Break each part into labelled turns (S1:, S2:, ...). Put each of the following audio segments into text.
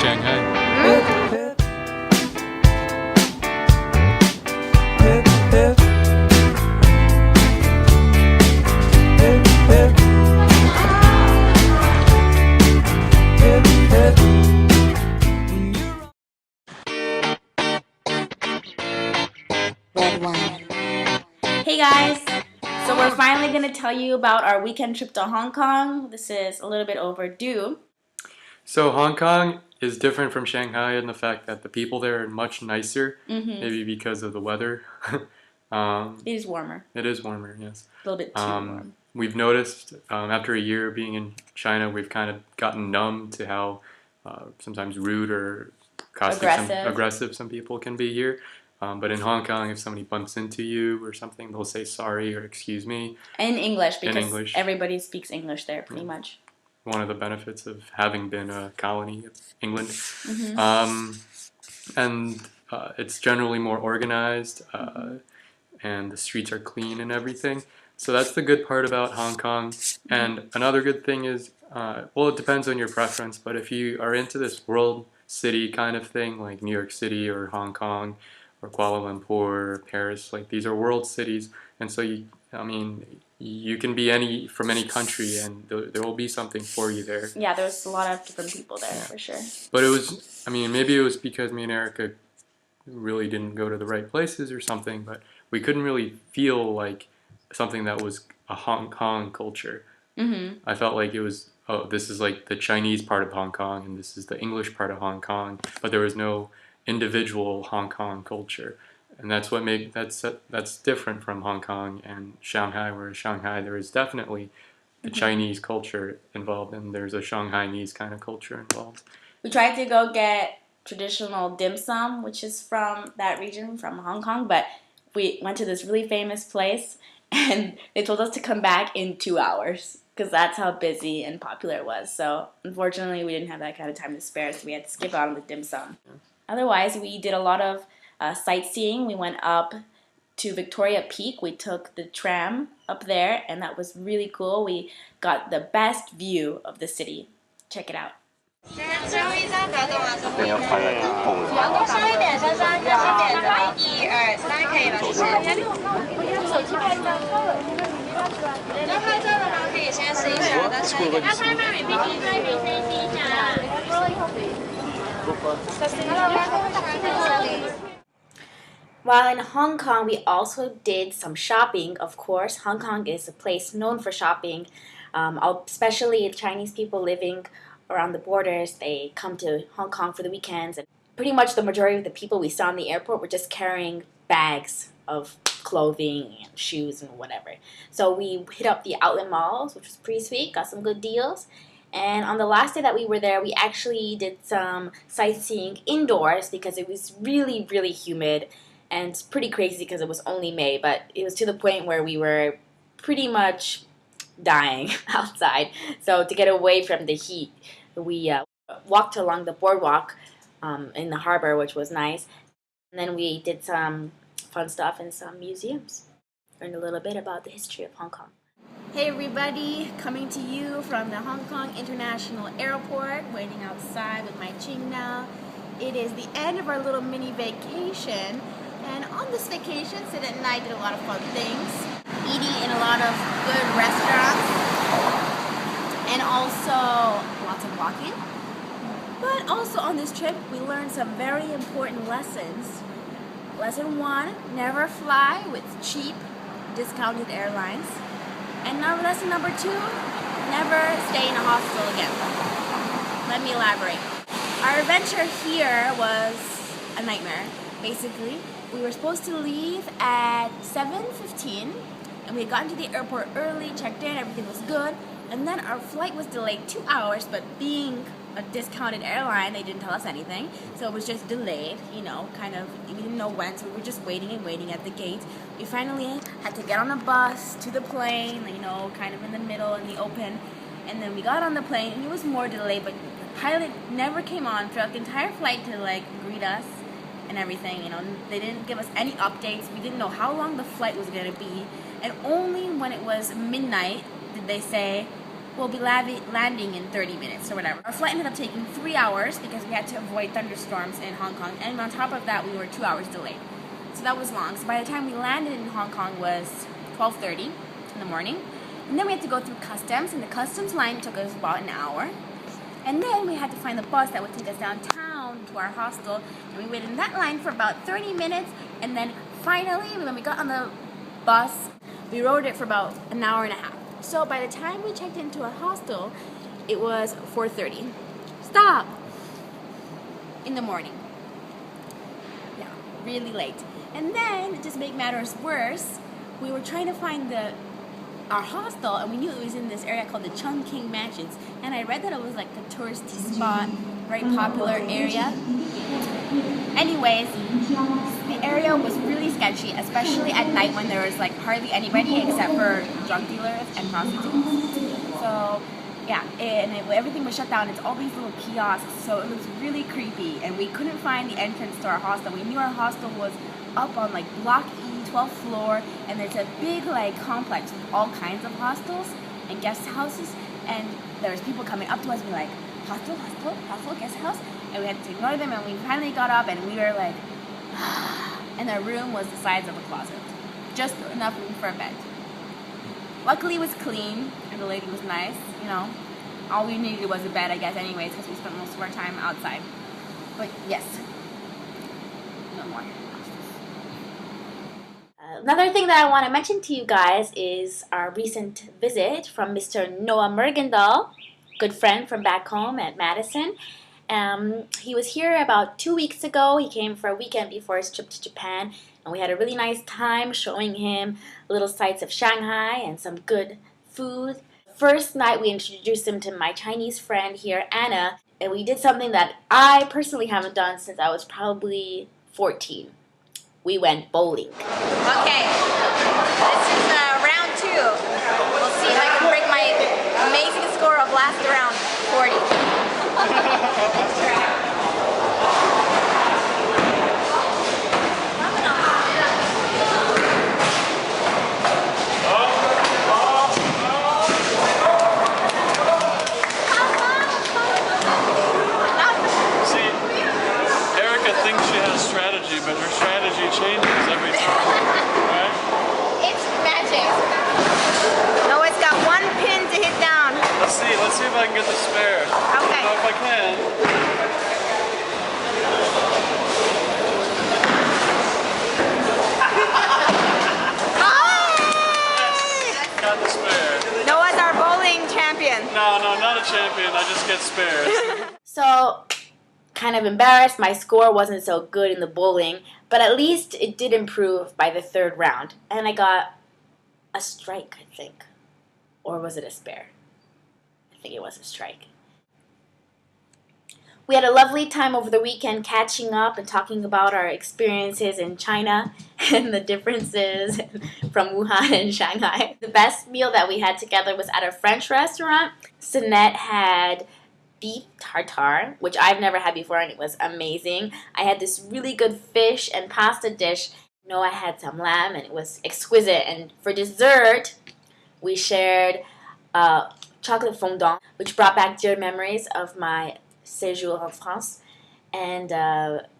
S1: Shanghai.
S2: Hey guys! So we're finally going to tell you about our weekend trip to Hong Kong. This is a little bit overdue.
S1: So Hong Kong is different from Shanghai in the fact that the people there are much nicer, maybe because of the weather.
S2: It is warmer.
S1: It is warmer, yes.
S2: A little bit too warm.
S1: We've noticed after a year being in China, we've kind of gotten numb to how sometimes rude or aggressive some people can be here. But in Hong Kong, if somebody bumps into you or something, they'll say sorry or excuse me.
S2: In English, because everybody speaks English there pretty much.
S1: One of the benefits of having been a colony of England. And it's generally more organized, and the streets are clean and everything. So that's the good part about Hong Kong. And another good thing is, well, it depends on your preference, but if you are into this world city kind of thing, like New York City or Hong Kong or Kuala Lumpur or Paris, like these are world cities, and so you can be from any country, and there will be something for you there.
S2: Yeah, there's a lot of different people there, for sure.
S1: But maybe it was because me and Erica really didn't go to the right places or something, but we couldn't really feel like something that was a Hong Kong culture. I felt like it was, oh, this is like the Chinese part of Hong Kong, and this is the English part of Hong Kong, but there was no individual Hong Kong culture. And that's different from Hong Kong and Shanghai, where Shanghai there is definitely the Chinese culture involved, and there's a Shanghainese kind of culture involved.
S2: We tried to go get traditional dim sum, which is from that region, from Hong Kong, but we went to this really famous place, and they told us to come back in 2 hours, because that's how busy and popular it was. So unfortunately, we didn't have that kind of time to spare, so we had to skip out on the dim sum. Otherwise, we did a lot of sightseeing. We went up to Victoria Peak. We took the tram up there, and that was really cool. We got the best view of the city. Check it out. 最后一张搞懂了，这边要拍来往后收一点，珊珊，就是点的1、2、3可以了，谢谢。用手机拍一张，要拍照的吗？可以先试一下，但是要拍卖美 PPT 可以先试一下。While in Hong Kong, we also did some shopping, of course. Hong Kong is a place known for shopping, especially Chinese people living around the borders. They come to Hong Kong for the weekends, and pretty much the majority of the people we saw in the airport were just carrying bags of clothing and shoes and whatever. So we hit up the outlet malls, which was pretty sweet, got some good deals. And on the last day that we were there, we actually did some sightseeing indoors because it was really, really humid. And it's pretty crazy because it was only May, but it was to the point where we were pretty much dying outside. So to get away from the heat, we walked along the boardwalk in the harbor, which was nice. And then we did some fun stuff in some museums. Learned a little bit about the history of Hong Kong. Hey everybody, coming to you from the Hong Kong International Airport, waiting outside with my Ching now. It is the end of our little mini vacation. And on this vacation, Sid and I did a lot of fun things, eating in a lot of good restaurants, and also lots of walking. But also on this trip, we learned some very important lessons. Lesson 1, never fly with cheap, discounted airlines. And now lesson number 2, never stay in a hostel again. Let me elaborate. Our adventure here was a nightmare, basically. We were supposed to leave at 7:15, and we had gotten to the airport early, checked in, everything was good, and then our flight was delayed 2 hours, but being a discounted airline, they didn't tell us anything, so it was just delayed, we didn't know when, so we were just waiting and waiting at the gate. We finally had to get on a bus to the plane, kind of in the middle, in the open, and then we got on the plane, and it was more delayed, but the pilot never came on throughout the entire flight to, greet us and everything, they didn't give us any updates. We didn't know how long the flight was going to be, and only when it was midnight did they say,
S3: we'll be landing in 30 minutes or whatever. Our flight ended up taking 3 hours because we had to avoid thunderstorms in Hong Kong, and on top of that, we were 2 hours delayed. So that was long. So by the time we landed in Hong Kong was 12:30 in the morning, and then we had to go through customs, and the customs line took us about an hour. And then we had to find the bus that would take us downtown to our hostel, and we waited in that line for about 30 minutes, and then finally, when we got on the bus, we rode it for about an hour and a half. So by the time we checked into our hostel, it was 4:30. Stop! In the morning. Yeah, really late. And then, to just make matters worse, we were trying to find our hostel, and we knew it was in this area called the Chungking Mansions, and I read that it was like the touristy spot, very popular area. Anyways, the area was really sketchy, especially at night when there was like hardly anybody except for drug dealers and prostitutes. So yeah, everything was shut down. It's all these little kiosks, so it was really creepy, and we couldn't find the entrance to our hostel. We knew our hostel was up on like Block E, 12th floor, and there's a big like complex with all kinds of hostels and guest houses, and there was people coming up to us and be like, hostel, guest house, and we had to ignore them, and we finally got up, and we were like, and our room was the size of a closet, just enough room for a bed. Luckily it was clean, and the lady was nice, you know. All we needed was a bed, I guess, anyways, because we spent most of our time outside. But yes, no more.
S2: Another thing that I want to mention to you guys is our recent visit from Mr. Noah Mergendahl, good friend from back home at Madison. He was here about 2 weeks ago. He came for a weekend before his trip to Japan, and we had a really nice time showing him little sights of Shanghai and some good food. First night, we introduced him to my Chinese friend here, Anna, and we did something that I personally haven't done since I was probably 14. We went bowling.
S3: Okay, this is round 2. We'll see if I can break my amazing score of last round, 40. Let's try.
S4: But her strategy changes every time, right?
S3: It's magic. Noah's got 1 pin to hit down.
S4: Let's see if I can get the spare.
S3: Okay.
S4: I don't know if I can. Yes, got the spare.
S3: Noah's our bowling champion.
S4: No, not a champion. I just get spares.
S2: So, kind of embarrassed, my score wasn't so good in the bowling, but at least it did improve by the 3rd round, and I got a strike, I think. Or was it a spare? I think it was a strike. We had a lovely time over the weekend catching up and talking about our experiences in China and the differences from Wuhan and Shanghai. The best meal that we had together was at a French restaurant. Sinette had beef tartare, which I've never had before, and it was amazing. I had this really good fish and pasta dish. Noah had some lamb, and it was exquisite. And for dessert, we shared chocolate fondant, which brought back dear memories of my séjour en France, and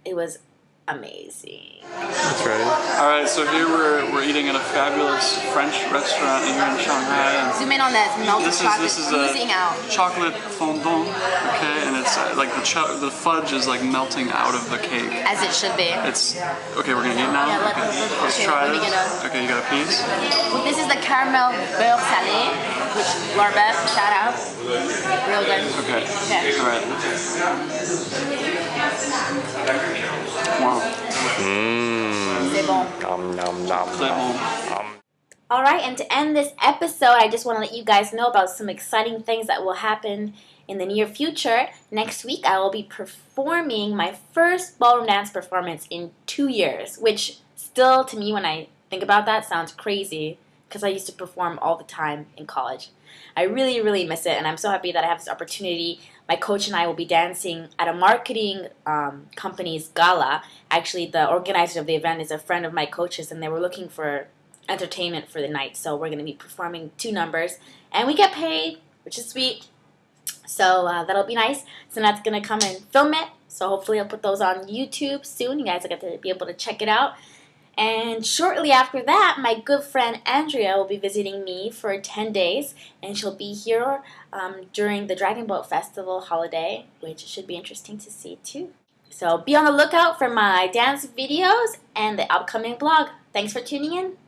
S2: it was amazing.
S1: That's right.
S4: All right, so here we're eating at a fabulous French restaurant here in Shanghai. And
S3: Zoom in on that melted chocolate
S4: this is
S3: oozing out.
S4: chocolate fondant, okay, and it's like the fudge is like melting out of the cake.
S3: As it should be.
S4: It's okay. We're gonna eat now.
S3: Yeah,
S4: Let's
S3: okay,
S4: try
S3: let me
S4: this.
S3: get
S4: Okay, you got a piece.
S3: This is the caramel beurre salé, which Larbeth, shout out. Real good.
S4: Okay.
S3: Okay.
S4: All right. Wow.
S3: C'est bon.
S1: Nom, nom, nom,
S4: C'est bon.
S2: All right, and to end this episode, I just want to let you guys know about some exciting things that will happen in the near future. Next week, I will be performing my first ballroom dance performance in 2 years, which still, to me, when I think about that, sounds crazy because I used to perform all the time in college. I really, really miss it, and I'm so happy that I have this opportunity. My coach and I will be dancing at a marketing company's gala. Actually, the organizer of the event is a friend of my coach's, and they were looking for entertainment for the night, so we're going to be performing 2 numbers, and we get paid which is sweet. So that'll be nice. So Nat's going to come and film it. So hopefully I'll put those on YouTube soon. You guys will get to be able to check it out. And shortly after that, my good friend Andrea will be visiting me for 10 days. And she'll be here during the Dragon Boat Festival holiday, which should be interesting to see too. So be on the lookout for my dance videos and the upcoming vlog. Thanks for tuning in.